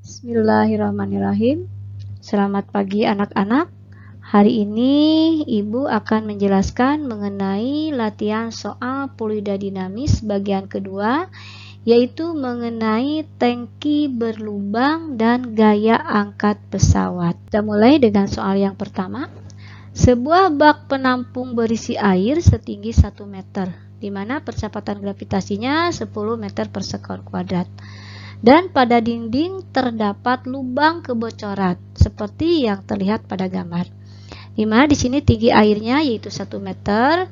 Bismillahirrahmanirrahim. Selamat pagi anak-anak. Hari ini Ibu akan menjelaskan mengenai latihan soal fluida dinamis bagian kedua, yaitu mengenai tangki berlubang dan gaya angkat pesawat. Kita mulai dengan soal yang pertama. Sebuah bak penampung berisi air setinggi 1 meter, di mana percepatan gravitasinya 10 meter per sekon kuadrat. Dan pada dinding terdapat lubang kebocoran seperti yang terlihat pada gambar. Di mana di sini tinggi airnya yaitu 1 meter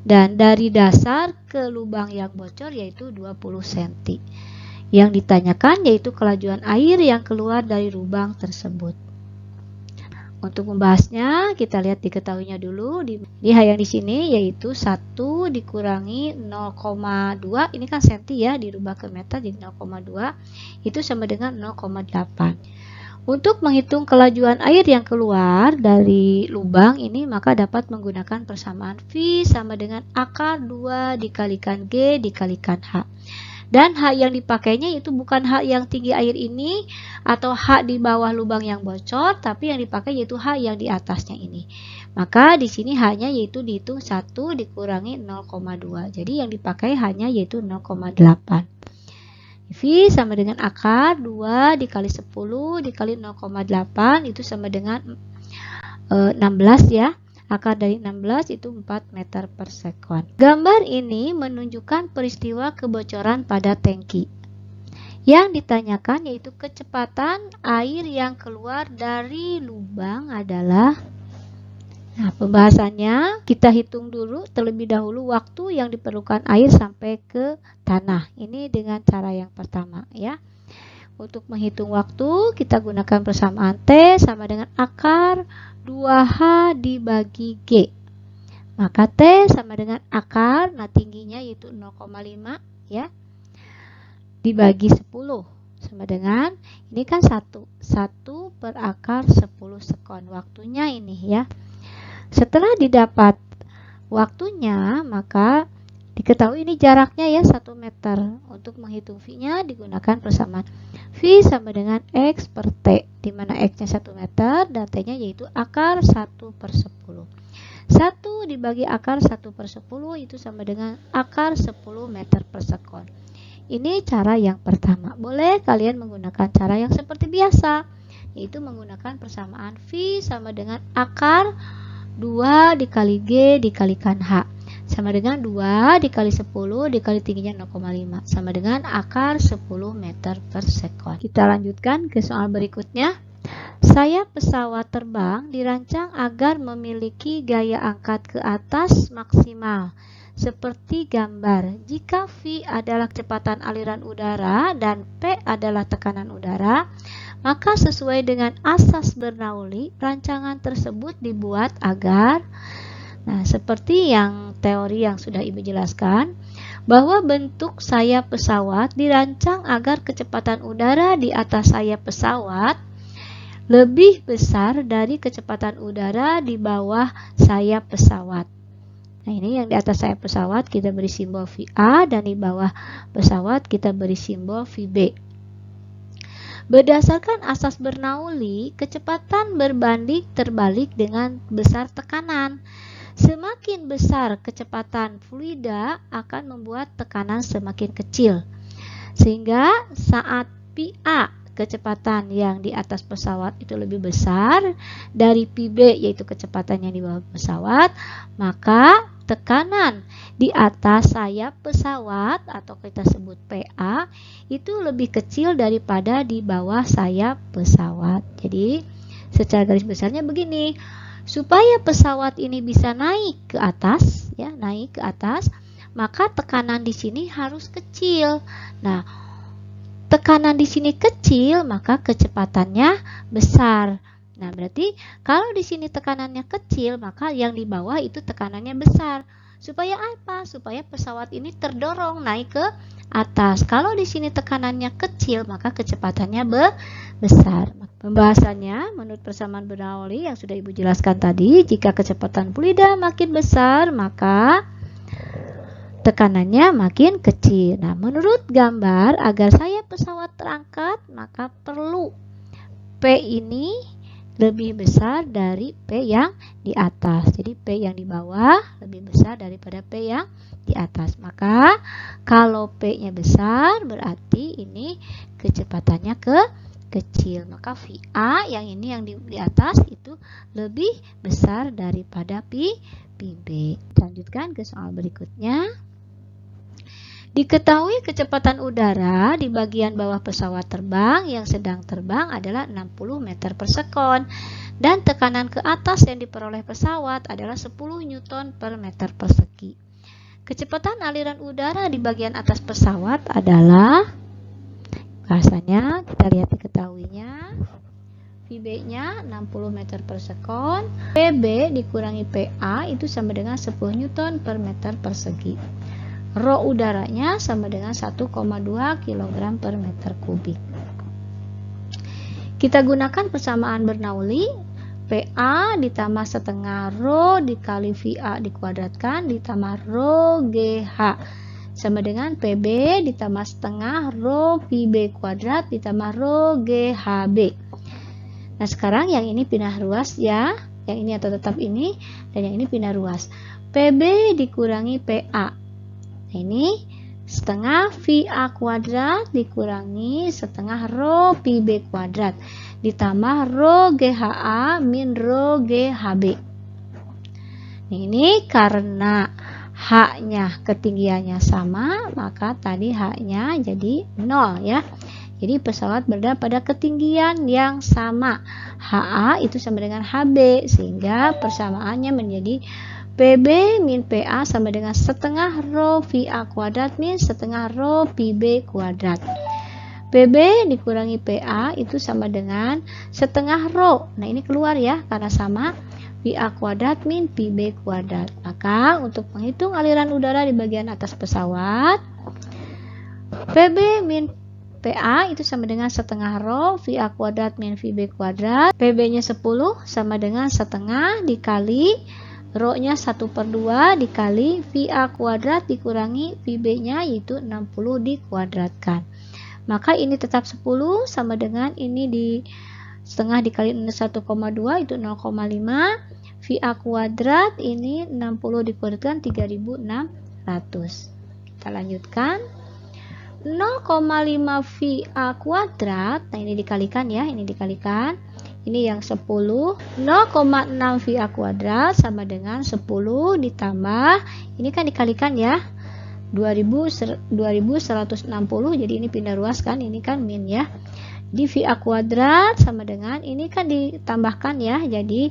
dan dari dasar ke lubang yang bocor yaitu 20 cm. Yang ditanyakan yaitu kelajuan air yang keluar dari lubang tersebut. Untuk membahasnya, kita lihat diketahuinya dulu. Di yang di sini yaitu 1 dikurangi 0,2, ini kan senti ya, dirubah ke meter jadi 0,2, itu sama dengan 0,8. Untuk menghitung kelajuan air yang keluar dari lubang ini, maka dapat menggunakan persamaan V sama dengan akar 2 dikalikan G dikalikan H. Dan H yang dipakainya itu bukan H yang tinggi air ini atau H di bawah lubang yang bocor, tapi yang dipakai yaitu H yang di atasnya ini. Maka di sini H-nya yaitu dihitung 1 dikurangi 0,2. Jadi yang dipakai H-nya yaitu 0,8. V sama dengan akar 2 dikali 10 dikali 0,8 itu sama dengan 16 ya. Akar dari 16 itu 4 meter per sekon. Gambar ini menunjukkan peristiwa kebocoran pada tangki. Yang ditanyakan yaitu kecepatan air yang keluar dari lubang adalah. Nah, pembahasannya kita hitung dulu terlebih dahulu waktu yang diperlukan air sampai ke tanah. Ini dengan cara yang pertama ya. Untuk menghitung waktu kita gunakan persamaan T sama dengan akar 2H dibagi G. Maka T sama dengan akar, nah tingginya yaitu 0,5 ya. Dibagi 10 sama dengan, ini kan 1 per akar 10 sekon. Waktunya ini ya. Setelah didapat waktunya, maka diketahui ini jaraknya ya 1 meter. Untuk menghitung V-nya digunakan persamaan V sama dengan X per T, di mana X-nya 1 meter dan T-nya yaitu akar 1 per 10. 1 dibagi akar 1 per 10 itu sama dengan akar 10 meter per sekon. Ini cara yang pertama. Boleh kalian menggunakan cara yang seperti biasa, yaitu menggunakan persamaan V sama dengan akar 2 dikali G dikalikan H. Sama dengan 2 dikali 10 dikali tingginya 0,5 sama dengan akar 10 meter per sekon. Kita lanjutkan ke soal berikutnya. Sayap pesawat terbang dirancang agar memiliki gaya angkat ke atas maksimal seperti gambar. Jika V adalah kecepatan aliran udara dan P adalah tekanan udara, maka sesuai dengan asas Bernoulli, rancangan tersebut dibuat agar. Nah, seperti yang teori yang sudah Ibu jelaskan, bahwa bentuk sayap pesawat dirancang agar kecepatan udara di atas sayap pesawat lebih besar dari kecepatan udara di bawah sayap pesawat. Nah, ini yang di atas sayap pesawat kita beri simbol VA dan di bawah pesawat kita beri simbol VB. Berdasarkan asas Bernoulli, kecepatan berbanding terbalik dengan besar tekanan. Semakin besar kecepatan fluida akan membuat tekanan semakin kecil. Sehingga saat PA, kecepatan yang di atas pesawat itu lebih besar dari PB, yaitu kecepatan yang di bawah pesawat, maka tekanan di atas sayap pesawat atau kita sebut PA itu lebih kecil daripada di bawah sayap pesawat. Jadi secara garis besarnya begini. Supaya pesawat ini bisa naik ke atas, ya, naik ke atas, maka tekanan di sini harus kecil. Nah, tekanan di sini kecil, maka kecepatannya besar. Nah, berarti kalau di sini tekanannya kecil, maka yang di bawah itu tekanannya besar. Supaya apa? Supaya pesawat ini terdorong naik ke atas. Kalau di sini tekanannya kecil, maka kecepatannya besar. Pembahasannya menurut persamaan Bernoulli yang sudah Ibu jelaskan tadi, jika kecepatan fluida makin besar, maka tekanannya makin kecil. Nah, menurut gambar, agar sayap pesawat terangkat, maka perlu P ini lebih besar dari P yang di atas. Jadi P yang di bawah lebih besar daripada P yang di atas. Maka kalau P-nya besar berarti ini kecepatannya kecil. Maka VA yang ini yang di atas itu lebih besar daripada PB. Lanjutkan ke soal berikutnya. Diketahui kecepatan udara di bagian bawah pesawat terbang yang sedang terbang adalah 60 meter per sekon dan tekanan ke atas yang diperoleh pesawat adalah 10 Newton per meter persegi. Kecepatan aliran udara di bagian atas pesawat adalah, bahasanya kita lihat diketahuinya, VB-nya 60 meter per sekon, PB dikurangi PA itu sama dengan 10 Newton per meter persegi. Rho udaranya sama dengan 1,2 kg per meter kubik. Kita gunakan persamaan Bernoulli. PA ditambah setengah rho dikali VA dikuadratkan ditambah rho GH sama dengan PB ditambah setengah rho PB kuadrat ditambah rho GHB. Nah, sekarang yang ini pindah ruas ya. Yang ini atau tetap ini dan yang ini pindah ruas. PB dikurangi PA. Ini setengah VA kuadrat dikurangi setengah rho PB kuadrat ditambah rho GHA min rho GHB. Ini karena H-nya ketinggiannya sama, maka tadi H-nya jadi 0 ya. Jadi pesawat berada pada ketinggian yang sama. HA itu sama dengan HB sehingga persamaannya menjadi PB min PA sama dengan setengah rho VA kuadrat min setengah rho PB kuadrat. PB dikurangi PA itu sama dengan setengah rho. Nah, ini keluar ya karena sama VA kuadrat min PB kuadrat. Maka untuk menghitung aliran udara di bagian atas pesawat, PB min PA itu sama dengan setengah rho VA kuadrat min VB kuadrat. PB-nya 10 sama dengan setengah dikali rho-nya 1/2 dikali VA kuadrat dikurangi VB-nya yaitu 60 dikuadratkan. Maka ini tetap 10 sama dengan ini di setengah dikali 1,2 itu 0,5. VA kuadrat ini 60 dikuadratkan 3600. Kita lanjutkan. 0,5 VA kuadrat, nah ini dikalikan ya, ini dikalikan. Ini yang 10, 0,6 VA kuadrat sama dengan 10 ditambah, ini kan dikalikan ya, 2160, jadi ini pindah ruas kan, ini kan min ya. Di VA kuadrat sama dengan, ini kan ditambahkan ya, jadi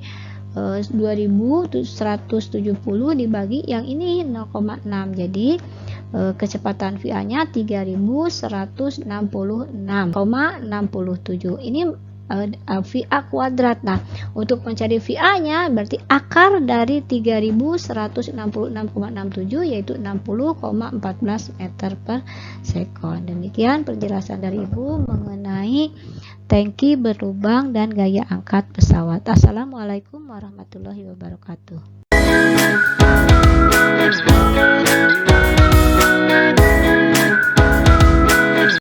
2170 dibagi yang ini 0,6, jadi kecepatan VA-nya 3166,67. Ini VA kuadrat. Nah, untuk mencari VA-nya berarti akar dari 3166,67 yaitu 60,14 meter per sekon. Demikian penjelasan dari Ibu mengenai tangki berlubang dan gaya angkat pesawat. Assalamualaikum warahmatullahi wabarakatuh.